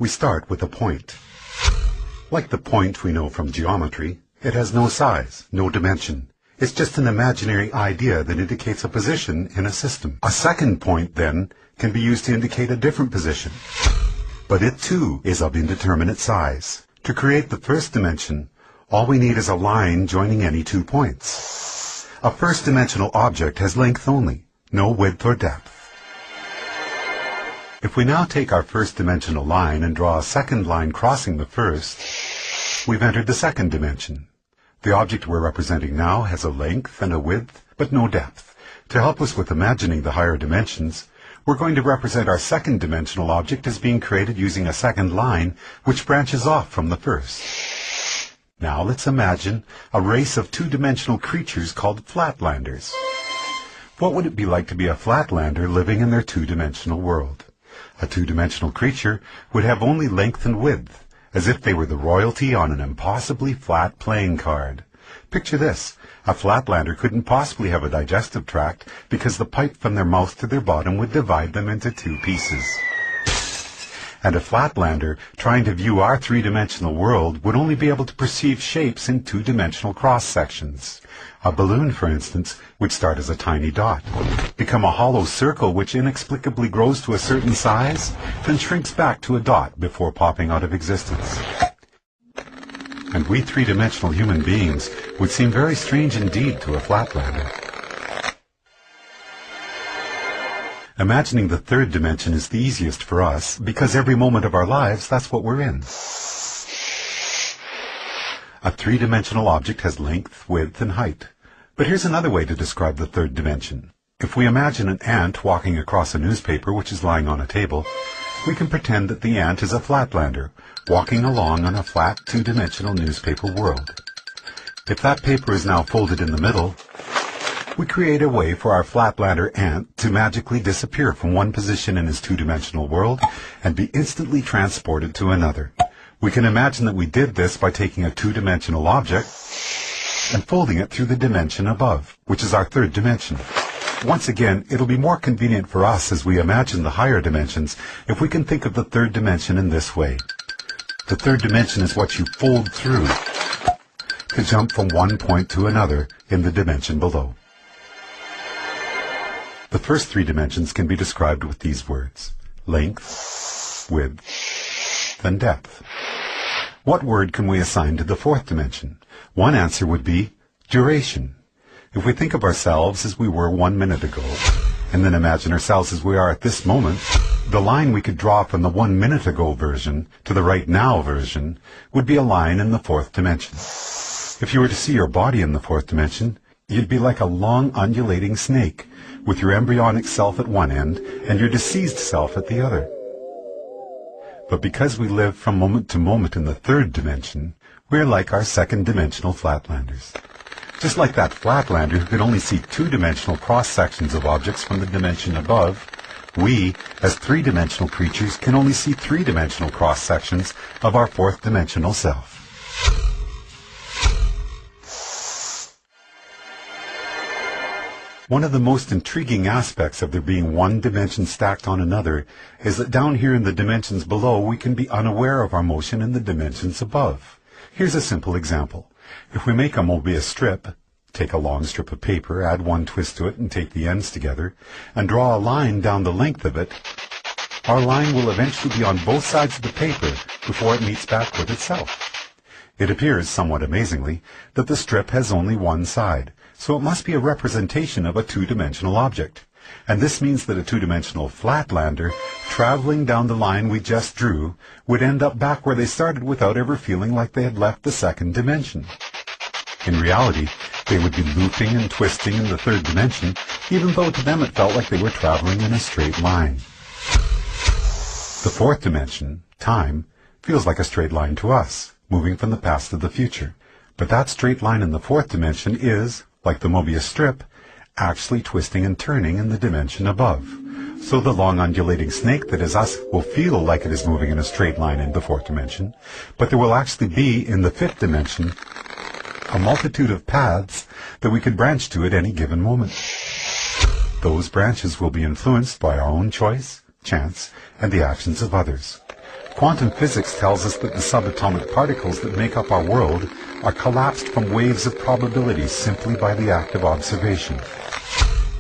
we start with a point. Like the point we know from geometry, it has no size, no dimension. It's just an imaginary idea that indicates a position in a system. A second point, then, can be used to indicate a different position. But it, too, is of indeterminate size. To create the first dimension, all we need is a line joining any 2 points. A first-dimensional object has length only, no width or depth. If we now take our first-dimensional line and draw a second line crossing the first, we've entered the second dimension. The object we're representing now has a length and a width, but no depth. To help us with imagining the higher dimensions, we're going to represent our second-dimensional object as being created using a second line which branches off from the first. Now let's imagine a race of two-dimensional creatures called flatlanders. What would it be like to be a flatlander living in their two-dimensional world? A two-dimensional creature would have only length and width, as if they were the royalty on an impossibly flat playing card. Picture this. A flatlander couldn't possibly have a digestive tract because the pipe from their mouth to their bottom would divide them into 2 pieces. And a flatlander trying to view our three-dimensional world would only be able to perceive shapes in two-dimensional cross-sections. A balloon, for instance, would start as a tiny dot, become a hollow circle which inexplicably grows to a certain size, then shrinks back to a dot before popping out of existence. And we three-dimensional human beings would seem very strange indeed to a flatlander. Imagining the third dimension is the easiest for us, because every moment of our lives, that's what we're in. A three-dimensional object has length, width, and height. But here's another way to describe the third dimension. If we imagine an ant walking across a newspaper which is lying on a table, we can pretend that the ant is a flatlander, walking along on a flat two-dimensional newspaper world. If that paper is now folded in the middle, we create a way for our flatlander ant to magically disappear from one position in his two-dimensional world and be instantly transported to another. We can imagine that we did this by taking a two-dimensional object and folding it through the dimension above, which is our third dimension. Once again, it'll be more convenient for us as we imagine the higher dimensions if we can think of the third dimension in this way. The third dimension is what you fold through to jump from one point to another in the dimension below. The first 3 dimensions can be described with these words: length, width, and depth. What word can we assign to the 4th dimension? One answer would be duration. If we think of ourselves as we were 1 minute ago, and then imagine ourselves as we are at this moment, the line we could draw from the 1 minute ago version to the right now version would be a line in the 4th dimension. If you were to see your body in the 4th dimension, you'd be like a long undulating snake, with your embryonic self at one end and your deceased self at the other. But because we live from moment to moment in the 3rd dimension, we're like our second-dimensional flatlanders. Just like that flatlander who could only see two-dimensional cross-sections of objects from the dimension above, we, as three-dimensional creatures, can only see three-dimensional cross-sections of our 4th-dimensional self. One of the most intriguing aspects of there being one dimension stacked on another is that down here in the dimensions below we can be unaware of our motion in the dimensions above. Here's a simple example. If we make a Mobius strip, take a long strip of paper, add one twist to it and take the ends together, and draw a line down the length of it, our line will eventually be on both sides of the paper before it meets back with itself. It appears, somewhat amazingly, that the strip has only one side, so it must be a representation of a two-dimensional object. And this means that a two-dimensional flatlander, traveling down the line we just drew, would end up back where they started without ever feeling like they had left the 2nd dimension. In reality, they would be looping and twisting in the 3rd dimension, even though to them it felt like they were traveling in a straight line. The 4th dimension, time, feels like a straight line to us, moving from the past to the future. But that straight line in the 4th dimension is, like the Mobius strip, actually twisting and turning in the dimension above. So the long undulating snake that is us will feel like it is moving in a straight line in the 4th dimension, but there will actually be, in the 5th dimension, a multitude of paths that we could branch to at any given moment. Those branches will be influenced by our own choice, chance, and the actions of others. Quantum physics tells us that the subatomic particles that make up our world are collapsed from waves of probability simply by the act of observation.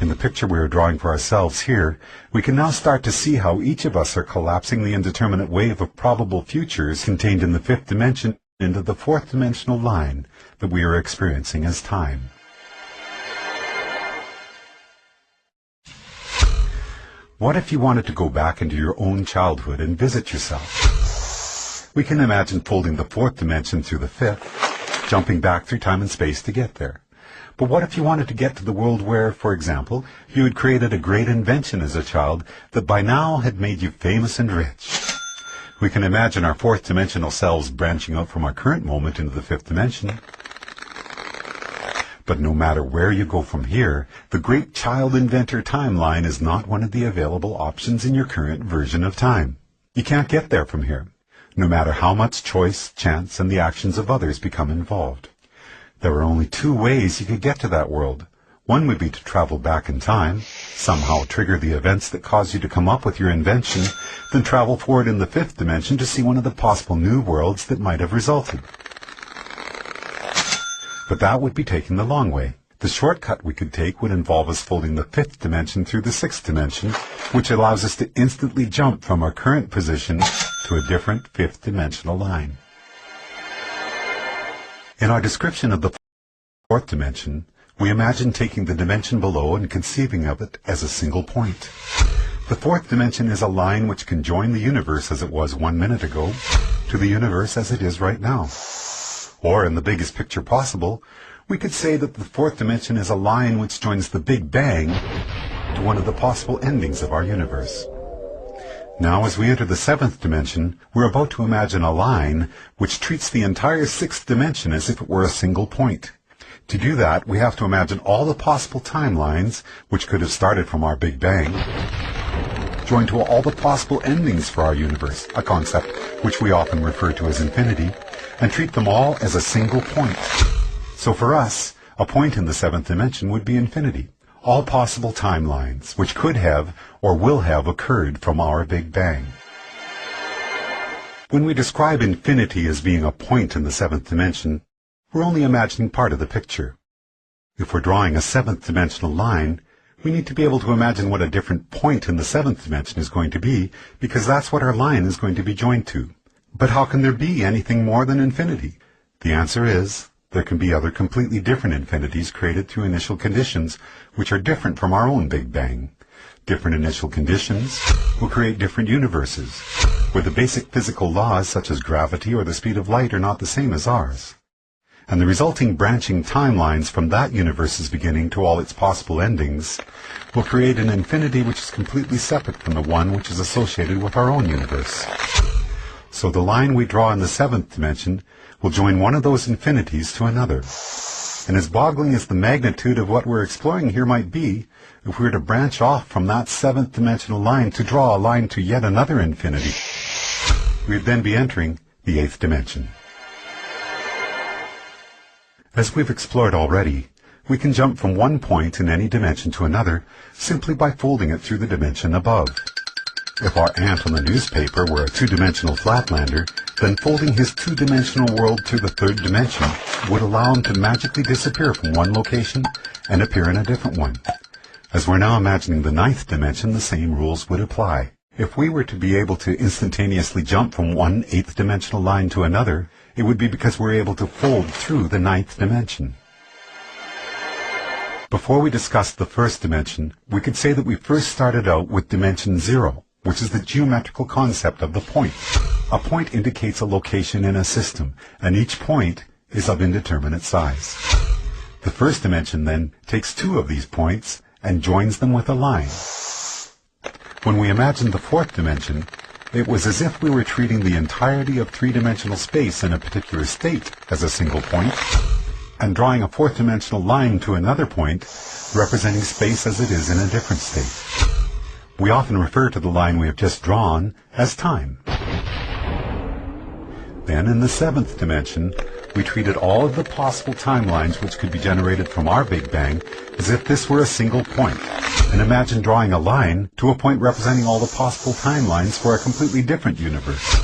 In the picture we are drawing for ourselves here, we can now start to see how each of us are collapsing the indeterminate wave of probable futures contained in the fifth dimension into the fourth dimensional line that we are experiencing as time. What if you wanted to go back into your own childhood and visit yourself? We can imagine folding the fourth dimension through the fifth, jumping back through time and space to get there. But what if you wanted to get to the world where, for example, you had created a great invention as a child that by now had made you famous and rich? We can imagine our fourth dimensional selves branching out from our current moment into the fifth dimension. But no matter where you go from here, the great child inventor timeline is not one of the available options in your current version of time. You can't get there from here, no matter how much choice, chance, and the actions of others become involved. There are only two ways you could get to that world. One would be to travel back in time, somehow trigger the events that cause you to come up with your invention, then travel forward in the fifth dimension to see one of the possible new worlds that might have resulted. But that would be taking the long way. The shortcut we could take would involve us folding the fifth dimension through the sixth dimension, which allows us to instantly jump from our current position to a different fifth dimensional line. In our description of the fourth dimension, we imagine taking the dimension below and conceiving of it as a single point. The fourth dimension is a line which can join the universe as it was 1 minute ago to the universe as it is right now. Or, in the biggest picture possible, we could say that the fourth dimension is a line which joins the Big Bang to one of the possible endings of our universe. Now, as we enter the seventh dimension, we're about to imagine a line which treats the entire sixth dimension as if it were a single point. To do that, we have to imagine all the possible timelines, which could have started from our Big Bang, joined to all the possible endings for our universe, a concept which we often refer to as infinity, and treat them all as a single point. So for us, a point in the seventh dimension would be infinity. All possible timelines, which could have or will have occurred from our Big Bang. When we describe infinity as being a point in the seventh dimension, we're only imagining part of the picture. If we're drawing a seventh dimensional line, we need to be able to imagine what a different point in the seventh dimension is going to be, because that's what our line is going to be joined to. But how can there be anything more than infinity? The answer is, there can be other completely different infinities created through initial conditions which are different from our own Big Bang. Different initial conditions will create different universes, where the basic physical laws such as gravity or the speed of light are not the same as ours. And the resulting branching timelines from that universe's beginning to all its possible endings will create an infinity which is completely separate from the one which is associated with our own universe. So the line we draw in the seventh dimension will join one of those infinities to another. And as boggling as the magnitude of what we're exploring here might be, if we were to branch off from that seventh dimensional line to draw a line to yet another infinity, we would then be entering the eighth dimension. As we've explored already, we can jump from one point in any dimension to another simply by folding it through the dimension above. If our ant on the newspaper were a two-dimensional flatlander, then folding his two-dimensional world through the third dimension would allow him to magically disappear from one location and appear in a different one. As we're now imagining the ninth dimension, the same rules would apply. If we were to be able to instantaneously jump from one eighth dimensional line to another, it would be because we're able to fold through the ninth dimension. Before we discuss the first dimension, we could say that we first started out with dimension 0, which is the geometrical concept of the point. A point indicates a location in a system, and each point is of indeterminate size. The first dimension then takes two of these points and joins them with a line. When we imagined the fourth dimension, it was as if we were treating the entirety of three-dimensional space in a particular state as a single point, and drawing a fourth-dimensional line to another point, representing space as it is in a different state. We often refer to the line we have just drawn as time. Then, in the seventh dimension, we treated all of the possible timelines which could be generated from our Big Bang as if this were a single point, and imagined drawing a line to a point representing all the possible timelines for a completely different universe.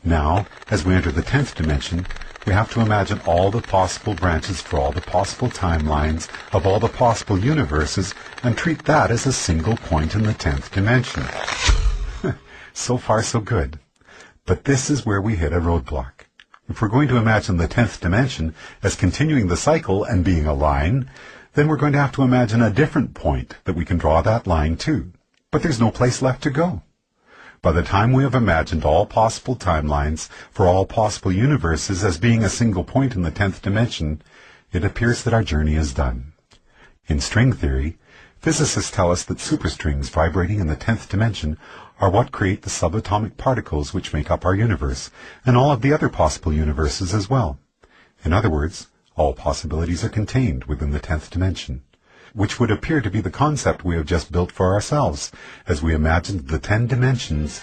Now, as we enter the 10th dimension, we have to imagine all the possible branches for all the possible timelines of all the possible universes and treat that as a single point in the 10th dimension. So far, so good. But this is where we hit a roadblock. If we're going to imagine the 10th dimension as continuing the cycle and being a line, then we're going to have to imagine a different point that we can draw that line to. But there's no place left to go. By the time we have imagined all possible timelines for all possible universes as being a single point in the 10th dimension, it appears that our journey is done. In string theory, physicists tell us that superstrings vibrating in the 10th dimension are what create the subatomic particles which make up our universe, and all of the other possible universes as well. In other words, all possibilities are contained within the 10th dimension, which would appear to be the concept we have just built for ourselves, as we imagined the 10 dimensions